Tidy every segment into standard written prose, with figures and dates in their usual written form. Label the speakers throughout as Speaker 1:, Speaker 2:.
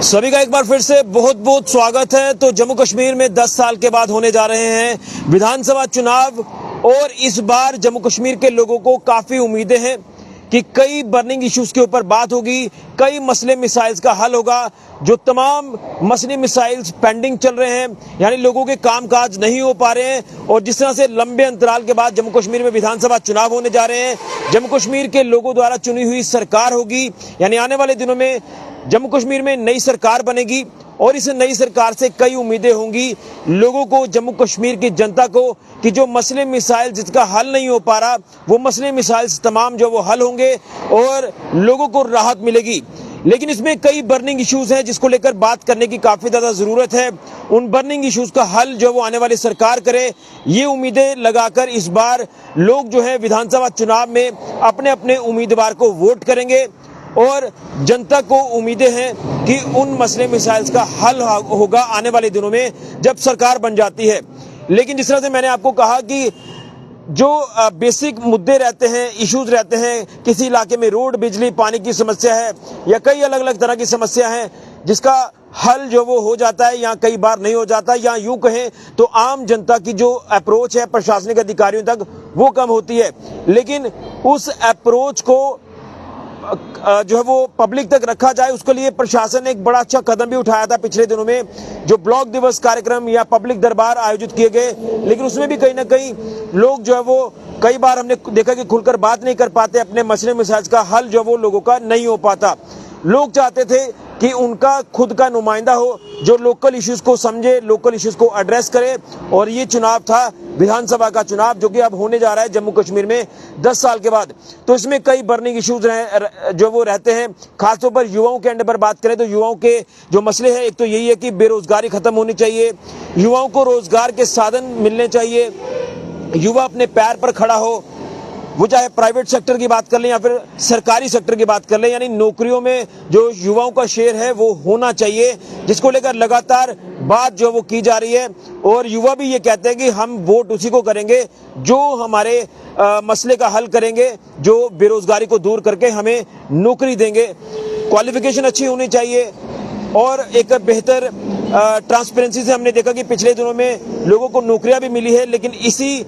Speaker 1: सभी का एक बार फिर से बहुत बहुत स्वागत है। तो जम्मू कश्मीर में 10 साल के बाद होने जा रहे हैं विधानसभा चुनाव और इस बार जम्मू कश्मीर के लोगों को काफी उम्मीदें हैं कि कई बर्निंग इश्यूज के ऊपर बात होगी, कई मसले मिसाइल्स का हल होगा। जो तमाम मसले मिसाइल्स पेंडिंग चल रहे हैं, यानी लोगों के कामकाज नहीं हो पा रहे हैं, और जिस तरह से लंबे अंतराल के बाद जम्मू कश्मीर में विधानसभा चुनाव होने जा रहे हैं, जम्मू कश्मीर के लोगों द्वारा चुनी हुई सरकार होगी, यानी आने वाले दिनों में जम्मू कश्मीर में नई सरकार बनेगी और इस नई सरकार से कई उम्मीदें होंगी लोगों को, जम्मू कश्मीर की जनता को, कि जो मसले मिसाइल जिसका हल नहीं हो पा रहा, वो मसले मिसाइल तमाम जो वो हल होंगे और लोगों को राहत मिलेगी। लेकिन इसमें कई बर्निंग इश्यूज हैं जिसको लेकर बात करने की काफी ज्यादा जरूरत है। उन बर्निंग इश्यूज का हल जो वो आने वाली सरकार करे, ये उम्मीदें लगाकर इस बार लोग जो है विधानसभा चुनाव में अपने अपने उम्मीदवार को वोट करेंगे और जनता को उम्मीदें हैं कि उन मसले मिसाइल्स का हल होगा आने वाले दिनों में जब सरकार बन जाती है। लेकिन जिस तरह से मैंने आपको कहा कि जो बेसिक मुद्दे रहते हैं, इश्यूज रहते हैं, किसी इलाके में रोड, बिजली, पानी की समस्या है या कई अलग अलग तरह की समस्या है जिसका हल जो वो हो जाता है या कई बार नहीं हो जाता, या यूं कहें तो आम जनता की जो अप्रोच है प्रशासनिक अधिकारियों तक वो कम होती है। लेकिन उस अप्रोच को जो है वो पब्लिक तक रखा जाए, उसके लिए प्रशासन ने एक बड़ा अच्छा कदम भी उठाया था पिछले दिनों में, जो ब्लॉक दिवस कार्यक्रम या पब्लिक दरबार आयोजित किए गए। लेकिन उसमें भी कहीं ना कहीं लोग जो है वो कई बार हमने देखा कि खुलकर बात नहीं कर पाते, अपने मसले मिसाइल का हल जो वो लोगों का नहीं हो पाता। लोग चाहते थे कि उनका खुद का नुमाइंदा हो जो लोकल इश्यूज को समझे, लोकल इश्यूज को एड्रेस करे, और ये चुनाव था विधानसभा का चुनाव जो कि अब होने जा रहा है जम्मू कश्मीर में 10 साल के बाद। तो इसमें कई बर्निंग इश्यूज जो वो रहते हैं। खासतौर पर युवाओं के अंडर पर बात करें तो युवाओं के जो मसले हैं, एक तो यही है कि बेरोजगारी खत्म होनी चाहिए, युवाओं को रोजगार के साधन मिलने चाहिए, युवा अपने पैर पर खड़ा हो, वो चाहे प्राइवेट सेक्टर की बात कर लें या फिर सरकारी सेक्टर की बात कर लें, यानी नौकरियों में जो युवाओं का शेयर है वो होना चाहिए, जिसको लेकर लगातार बात जो वो की जा रही है। और युवा भी ये कहते हैं कि हम वोट उसी को करेंगे जो हमारे मसले का हल करेंगे, जो बेरोजगारी को दूर करके हमें नौकरी देंगे। क्वालिफिकेशन अच्छी होनी चाहिए और एक बेहतर ट्रांसपेरेंसी से हमने देखा कि पिछले दिनों में लोगों को नौकरियां भी मिली है। लेकिन इसी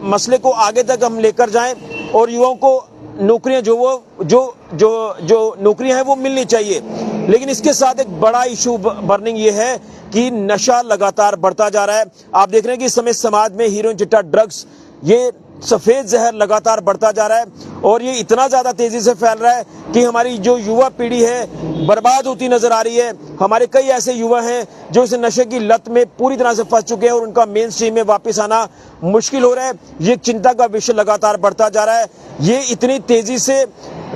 Speaker 1: मसले को आगे तक हम लेकर जाएं और युवाओं को नौकरियां जो नौकरियां हैं वो मिलनी चाहिए। लेकिन इसके साथ एक बड़ा इशू बर्निंग ये है कि नशा लगातार बढ़ता जा रहा है। आप देख रहे हैं कि इस समय समाज में हीरोइन, चिट्टा, ड्रग्स, ये सफेद जहर लगातार बढ़ता जा रहा है और ये इतना ज्यादा तेजी से फैल रहा है कि हमारी जो युवा पीढ़ी है बर्बाद होती नजर आ रही है। हमारे कई ऐसे युवा हैं जो इस नशे की लत में पूरी तरह से फंस चुके हैं और उनका मेन स्ट्रीम में वापस आना मुश्किल हो रहा है। ये चिंता का विषय लगातार बढ़ता जा रहा है। ये इतनी तेजी से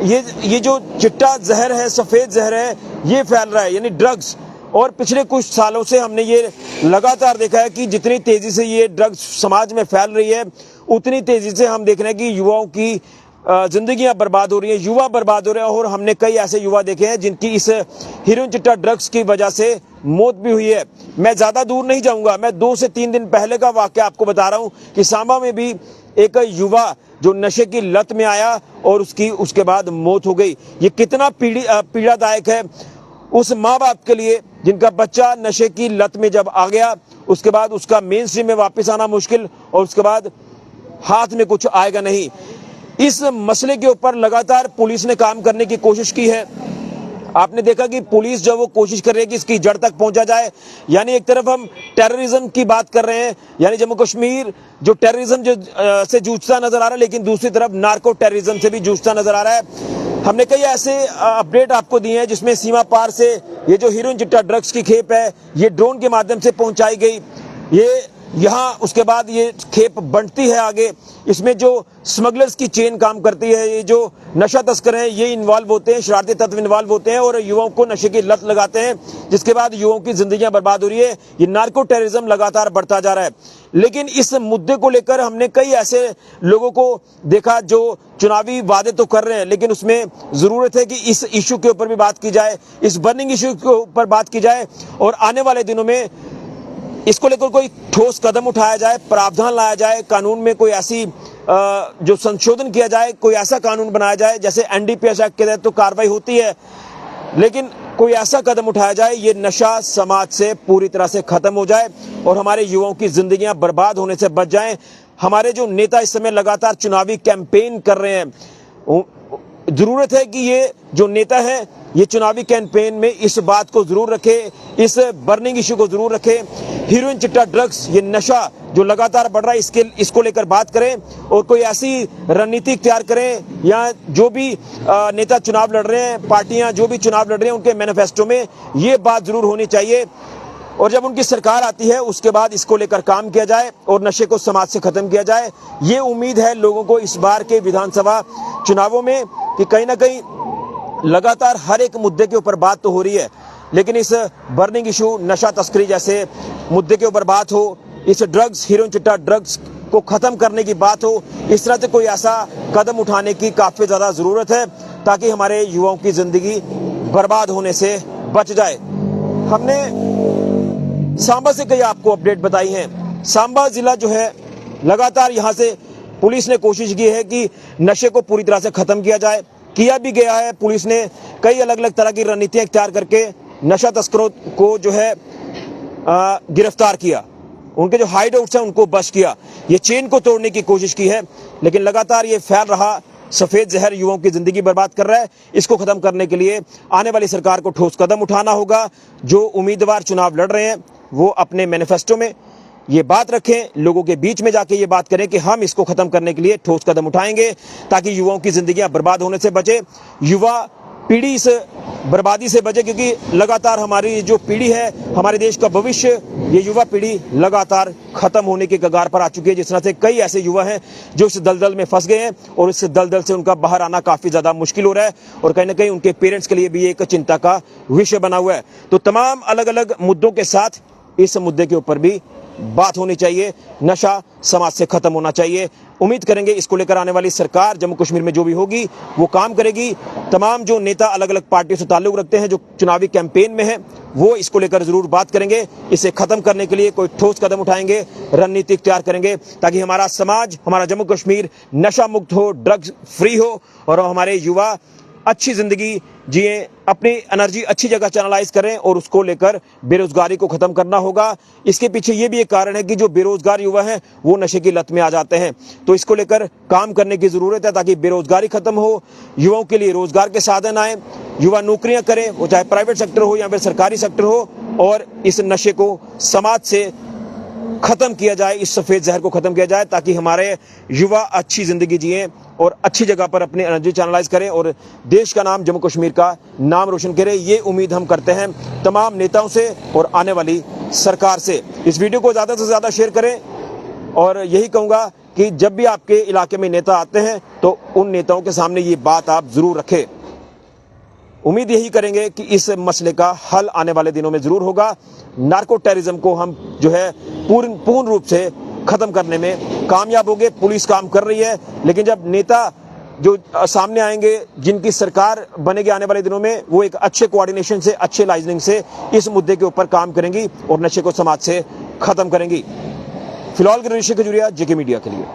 Speaker 1: ये जो चिट्टा जहर है, सफेद जहर है, ये फैल रहा है, यानी ड्रग्स। और पिछले कुछ सालों से हमने ये लगातार देखा है कि जितनी तेजी से ये ड्रग्स समाज में फैल रही है, उतनी तेजी से हम देख रहे हैं कि युवाओं की जिंदगियां बर्बाद हो रही हैं, युवा बर्बाद हो रहे हैं। और हमने कई ऐसे युवा देखे हैं जिनकी इस हीरोइन, चिट्टा, ड्रग्स की वजह से मौत भी हुई है। मैं ज्यादा दूर नहीं जाऊंगा, मैं 2 से 3 दिन पहले का वाकया आपको बता रहा हूं कि सांबा में भी एक युवा जो नशे की लत में आया और उसके बाद मौत हो गई। ये कितना पीड़ादायक है उस माँ बाप के लिए जिनका बच्चा नशे की लत में जब आ गया, उसके बाद उसका मेन स्ट्रीम में वापस आना मुश्किल और उसके बाद हाथ में कुछ आएगा नहीं। इस मसले के ऊपर लगातार पुलिस ने काम करने की कोशिश की है। आपने देखा कि पुलिस जो वो कोशिश कर रही है कि इसकी जड़ तक पहुंचा जाए। यानी एक तरफ हम टेररिज्म की बात कर रहे हैं, यानी जम्मू कश्मीर जो टेररिज्म से जूझता नजर आ रहा है, लेकिन दूसरी तरफ नार्को टेररिज्म से भी जूझता नजर आ रहा है। हमने कई ऐसे अपडेट आपको दिए हैं जिसमें सीमा पार से ये जो हीरोइन, चिट्टा, ड्रग्स की खेप है, ये ड्रोन के माध्यम से पहुंचाई गई। ये यहाँ उसके बाद ये खेप बढ़ती है आगे। इसमें जो स्मगलर्स की चेन काम करती है, ये जो नशा तस्कर हैं ये इन्वॉल्व होते हैं, शरारती तत्व इन्वॉल्व होते हैं और युवाओं को नशे की लत लगाते हैं, जिसके बाद युवाओं की जिंदगियां बर्बाद हो रही है। ये नार्को टेररिज्म लगातार बढ़ता जा रहा है। लेकिन इस मुद्दे को लेकर हमने कई ऐसे लोगों को देखा जो चुनावी वादे तो कर रहे हैं, लेकिन उसमें जरूरत है कि इस इशू के ऊपर भी बात की जाए, इस बर्निंग इशू के ऊपर बात की जाए और आने वाले दिनों में इसको लेकर कोई ठोस कदम उठाया जाए, प्रावधान लाया जाए, कानून में कोई ऐसी जो संशोधन किया जाए, कोई ऐसा कानून बनाया जाए जैसे एनडीपीएस एक्ट के तहत तो कार्रवाई होती है, लेकिन कोई ऐसा कदम उठाया जाए ये नशा समाज से पूरी तरह से खत्म हो जाए और हमारे युवाओं की जिंदगियां बर्बाद होने से बच जाएं। हमारे जो नेता इस समय लगातार चुनावी कैंपेन कर रहे हैं, जरूरत है कि ये जो नेता है ये चुनावी कैंपेन में इस बात को जरूर रखे, इस बर्निंग इशू को जरूर रखे। हीरोइन, चिट्टा, ड्रग्स, ये नशा जो लगातार बढ़ रहा है इसको लेकर बात करें और कोई ऐसी रणनीति इख्तियार करें, या जो भी नेता चुनाव लड़ रहे हैं, पार्टियां जो भी चुनाव लड़ रहे हैं, उनके मैनिफेस्टो में ये बात जरूर होनी चाहिए। और जब उनकी सरकार आती है उसके बाद इसको लेकर काम किया जाए और नशे को समाज से खत्म किया जाए। ये उम्मीद है लोगों को इस बार के विधानसभा चुनावों में कि कहीं ना कहीं लगातार हर एक मुद्दे के ऊपर बात तो हो रही है, लेकिन इस बर्निंग इशू, नशा तस्करी जैसे मुद्दे के ऊपर बात हो, इस ड्रग्स, हीरोइन, चिट्टा, ड्रग्स को खत्म करने की बात हो, इस तरह से कोई ऐसा कदम उठाने की काफी ज्यादा जरूरत है ताकि हमारे युवाओं की जिंदगी बर्बाद होने से बच जाए। हमने सांबा से कई आपको अपडेट बताई हैं। सांबा जिला जो है, लगातार यहां से पुलिस ने कोशिश की है कि नशे को पूरी तरह से खत्म किया जाए, किया भी गया है। पुलिस ने कई अलग अलग तरह की रणनीतियां इख्तियार करके नशा तस्करों को जो है गिरफ्तार किया, उनके जो हाइड आउट्स हैं उनको बस्ट किया, ये चेन को तोड़ने की कोशिश की है, लेकिन लगातार ये फैल रहा सफेद जहर युवाओं की जिंदगी बर्बाद कर रहा है। इसको खत्म करने के लिए आने वाली सरकार को ठोस कदम उठाना होगा। जो उम्मीदवार चुनाव लड़ रहे हैं वो अपने मैनिफेस्टो में ये बात रखें, लोगों के बीच में जाके ये बात करें कि हम इसको खत्म करने के लिए ठोस कदम उठाएंगे ताकि युवाओं की जिंदगियां बर्बाद होने से बचे, युवा पीढ़ी इस बर्बादी से बचे, क्योंकि लगातार हमारी जो पीढ़ी है, हमारे देश का भविष्य, ये युवा पीढ़ी लगातार खत्म होने के कगार पर आ चुकी है। जिस तरह से कई ऐसे युवा हैं जो इस दलदल में फंस गए हैं और इस दलदल से उनका बाहर आना काफी ज्यादा मुश्किल हो रहा है और कहीं ना कहीं उनके पेरेंट्स के लिए भी एक चिंता का विषय बना हुआ है। तो तमाम अलग अलग मुद्दों के साथ इस मुद्दे के ऊपर भी बात होनी चाहिए। नशा समाज से खत्म होना चाहिए। उम्मीद करेंगे इसको लेकर आने वाली सरकार जम्मू कश्मीर में जो भी होगी वो काम करेगी। तमाम जो नेता अलग अलग पार्टियों से ताल्लुक रखते हैं, जो चुनावी कैंपेन में है, वो इसको लेकर जरूर बात करेंगे। इसे खत्म करने के लिए कोई ठोस कदम उठाएंगे, रणनीति इख्तियार करेंगे ताकि हमारा समाज, हमारा जम्मू कश्मीर नशा मुक्त हो, ड्रग्स फ्री हो और हमारे युवा अच्छी जिंदगी जिए, अपनी एनर्जी अच्छी जगह चैनलाइज करें और उसको लेकर बेरोजगारी को खत्म करना होगा। इसके पीछे ये भी एक कारण है कि जो बेरोजगार युवा हैं वो नशे की लत में आ जाते हैं, तो इसको लेकर काम करने की जरूरत है ताकि बेरोजगारी खत्म हो, युवाओं के लिए रोजगार के साधन आए, युवा नौकरियां करें, वो चाहे प्राइवेट सेक्टर हो या फिर सरकारी सेक्टर हो, और इस नशे को समाज से खत्म किया जाए, इस सफेद जहर को खत्म किया जाए ताकि हमारे युवा अच्छी जिंदगी जिए और अच्छी जगह पर अपनी एनर्जी चैनलाइज करें और देश का नाम, जम्मू कश्मीर का नाम रोशन करें। ये उम्मीद हम करते हैं तमाम नेताओं से और आने वाली सरकार से। इस वीडियो को ज़्यादा से ज़्यादा शेयर करें और यही कहूँगा कि जब भी आपके इलाके में नेता आते हैं तो उन नेताओं के सामने ये बात आप जरूर रखें। उम्मीद यही करेंगे कि इस मसले का हल आने वाले दिनों में जरूर होगा। नार्को टेररिज्म को हम जो है पूर्ण रूप से खत्म करने में कामयाब होंगे। पुलिस काम कर रही है, लेकिन जब नेता जो सामने आएंगे, जिनकी सरकार बनेगी आने वाले दिनों में, वो एक अच्छे कोऑर्डिनेशन से, अच्छे लाइजनिंग से इस मुद्दे के ऊपर काम करेंगी और नशे को समाज से खत्म करेंगी। फिलहाल के ऋषि खजूरिया, जेके मीडिया के लिए।